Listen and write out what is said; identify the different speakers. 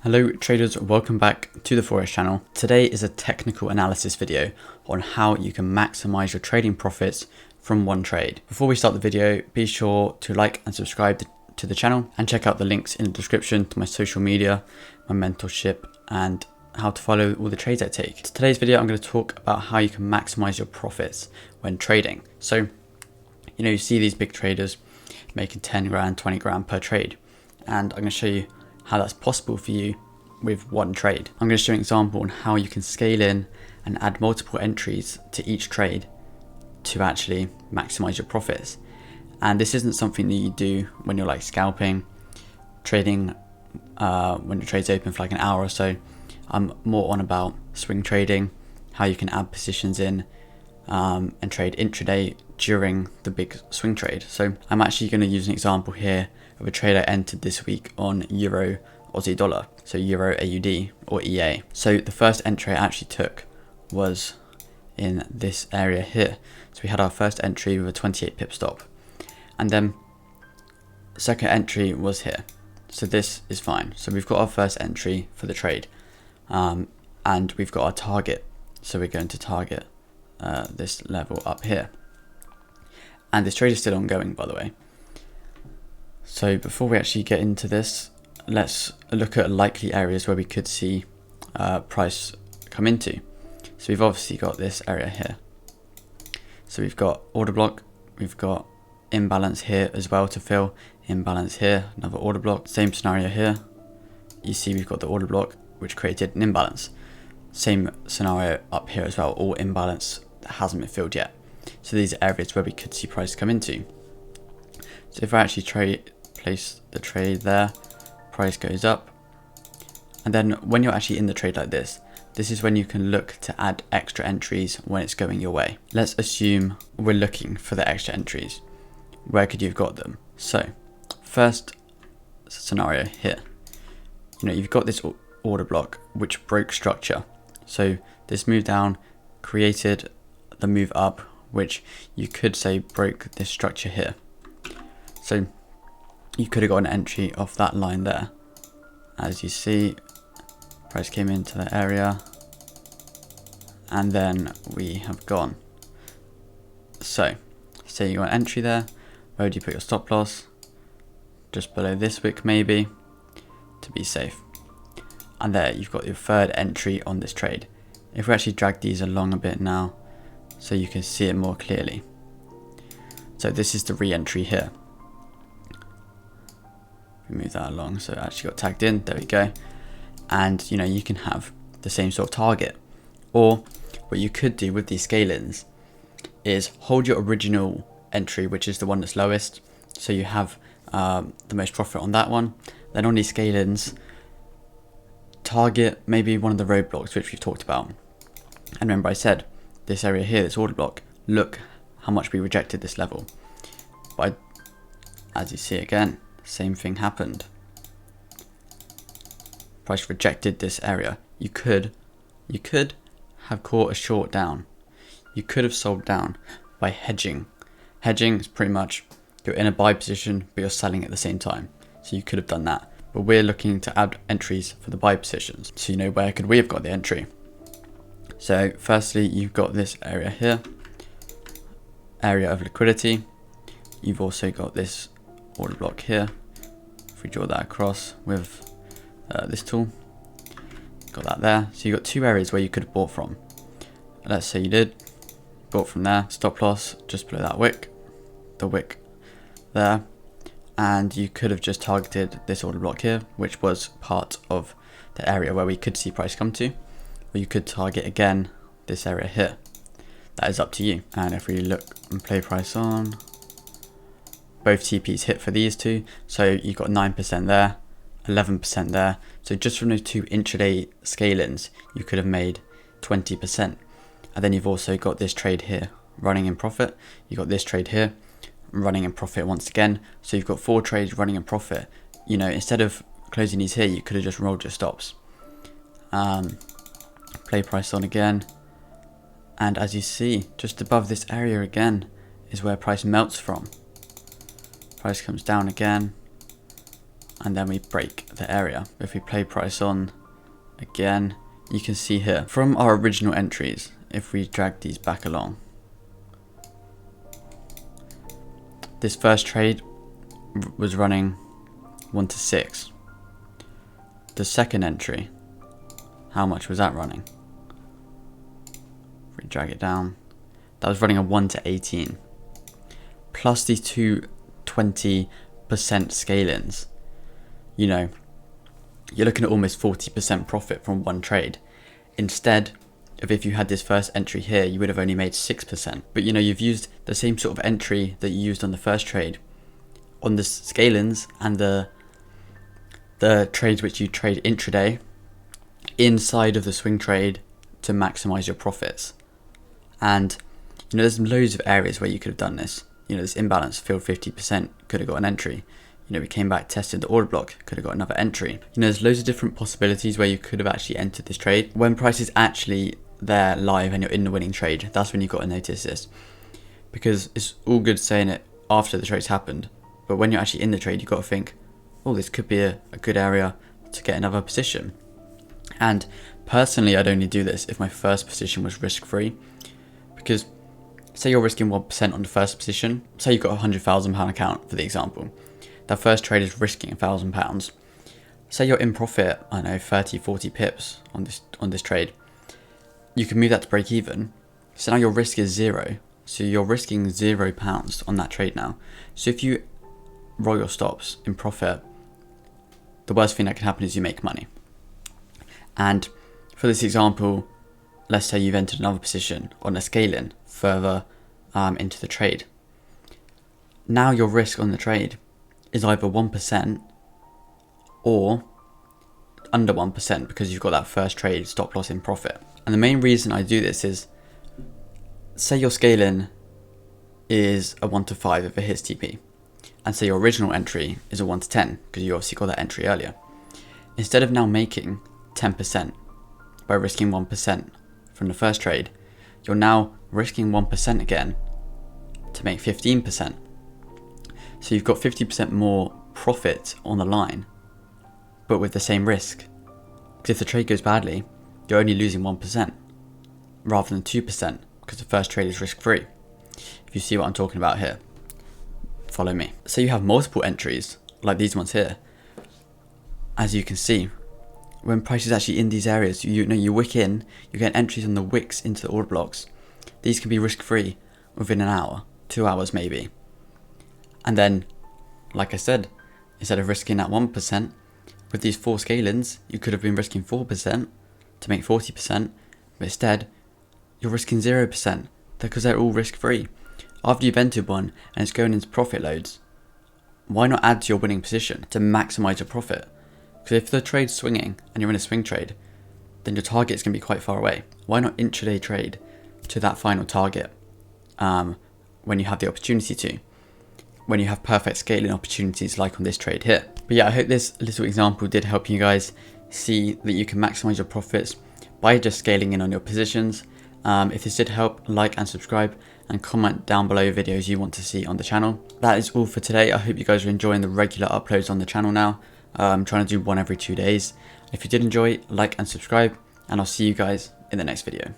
Speaker 1: Hello traders, welcome back to the FOREX channel. Today is a technical analysis video on how you can maximize your trading profits from one trade. Before we start the video, be sure to like and subscribe to the channel and check out the links in the description to my social media, my mentorship, and how to follow all the trades I take. In today's video, I'm going to talk about how you can maximize your profits when trading. So, you see these big traders making 10 grand, 20 grand per trade. And I'm going to show you how that's possible for you with one trade. I'm going to show you an example on how you can scale in and add multiple entries to each trade to actually maximize your profits. And this isn't something that you do when you're like scalping, trading when your trade's open for like an hour or so. I'm more on about swing trading, how you can add positions in and trade intraday during the big swing trade. So I'm actually going to use an example here of a trade I entered this week on Euro Aussie dollar, so Euro AUD or EA. So the first entry I actually took was in this area here. So we had our first entry with a 28 pip stop, and then the second entry was here. So this is fine. So we've got our first entry for the trade, and we've got our target. So we're going to target this level up here. And this trade is still ongoing, by the way. So before we actually get into this, let's look at likely areas where we could see price come into. So we've obviously got this area here. So we've got order block, we've got imbalance here as well to fill, imbalance here, another order block, same scenario here. You see we've got the order block which created an imbalance. Same scenario up here as well, all imbalance that hasn't been filled yet. So these are areas where we could see price come into. So if I actually place the trade there, price goes up, and then when you're actually in the trade like this is when you can look to add extra entries when it's going your way. Let's assume we're looking for the extra entries. Where could you have got them? So first scenario here, you've got this order block which broke structure. So this move down created the move up, which you could say broke this structure here. So you could have got an entry off that line there. As you see, price came into the area and then we have gone. So say you got an entry there, where do you put your stop loss? Just below this wick maybe, to be safe. And there you've got your third entry on this trade. If we actually drag these along a bit now so you can see it more clearly. So this is the re-entry here. Move that along, so it actually got tagged in, there we go. And you can have the same sort of target, or what you could do with these scale-ins is hold your original entry, which is the one that's lowest, so you have the most profit on that one. Then on these scale-ins, target maybe one of the roadblocks which we've talked about. And remember I said this area here, this order block, look how much we rejected this level. But as you see again, same thing happened. Price rejected this area. You could have caught a short down. You could have sold down by hedging. Hedging is pretty much you're in a buy position but you're selling at the same time. So you could have done that. But we're looking to add entries for the buy positions. So where could we have got the entry? So firstly, you've got this area here, area of liquidity. You've also got this order block here. If we draw that across with this tool, got that there. So you've got two areas where you could have bought from. Let's say you did, bought from there, stop loss just below that wick, the wick there, and you could have just targeted this order block here, which was part of the area where we could see price come to, or you could target again this area here. That is up to you. And if we look and play price on, both TPs hit for these two, so you got 9% there, 11% there. So just from those two intraday scale-ins, you could have made 20%. And then you've also got this trade here running in profit. You got this trade here running in profit once again. So you've got 4 trades running in profit. Instead of closing these here, you could have just rolled your stops. Play price on again, and as you see, just above this area again is where price melts from. Price comes down again, and then we break the area. If we play price on again, you can see here from our original entries, if we drag these back along, this first trade was running 1 to 6. The second entry, how much was that running? If we drag it down, that was running a 1 to 18. Plus these two 20% scale-ins, you know, you're looking at almost 40% profit from one trade. Instead of, if you had this first entry here, you would have only made 6%. But you know, you've used the same sort of entry that you used on the first trade on the scale-ins and the trades which you trade intraday inside of the swing trade to maximize your profits. And you know, there's loads of areas where you could have done this. You know, this imbalance filled 50%, could have got an entry. You know, we came back, tested the order block, could have got another entry. You know, there's loads of different possibilities where you could have actually entered this trade. When price is actually there live and you're in the winning trade, that's when you've got to notice this. Because it's all good saying it after the trade's happened, but when you're actually in the trade, you've got to think, oh, this could be a good area to get another position. And personally, I'd only do this if my first position was risk-free. Because say you're risking 1% on the first position, say you've got a £100,000 account for the example. That first trade is risking £1,000. Say you're in profit, I don't know, 30, 40 pips on this trade. You can move that to break even. So now your risk is 0. So you're risking £0 on that trade now. So if you roll your stops in profit, the worst thing that can happen is you make money. And for this example, let's say you've entered another position on a scale-in further into the trade. Now your risk on the trade is either 1% or under 1% because you've got that first trade stop loss in profit. And the main reason I do this is, say your scale-in is a 1 to 5 if it hits TP, and say your original entry is a 1 to 10 because you obviously got that entry earlier. Instead of now making 10% by risking 1% from the first trade, you're now risking 1% again to make 15%. So you've got 50% more profit on the line, but with the same risk. Because if the trade goes badly, you're only losing 1% rather than 2% because the first trade is risk-free. If you see what I'm talking about here, follow me. So you have multiple entries like these ones here. As you can see, when price is actually in these areas, you wick in, you get entries on the wicks into the order blocks. These can be risk-free within an hour, 2 hours maybe. And then, like I said, instead of risking that 1%, with these 4 scale-ins, you could have been risking 4% to make 40%, but instead, you're risking 0% because they're all risk-free. After you've entered one and it's going into profit loads, why not add to your winning position to maximize your profit? Because if the trade's swinging and you're in a swing trade, then your target is going to be quite far away. Why not intraday trade to that final target when you have the opportunity to? When you have perfect scaling opportunities like on this trade here. But yeah, I hope this little example did help you guys see that you can maximize your profits by just scaling in on your positions. If this did help, like and subscribe and comment down below videos you want to see on the channel. That is all for today. I hope you guys are enjoying the regular uploads on the channel now. I'm trying to do one every 2 days. If you did enjoy, like and subscribe, and I'll see you guys in the next video.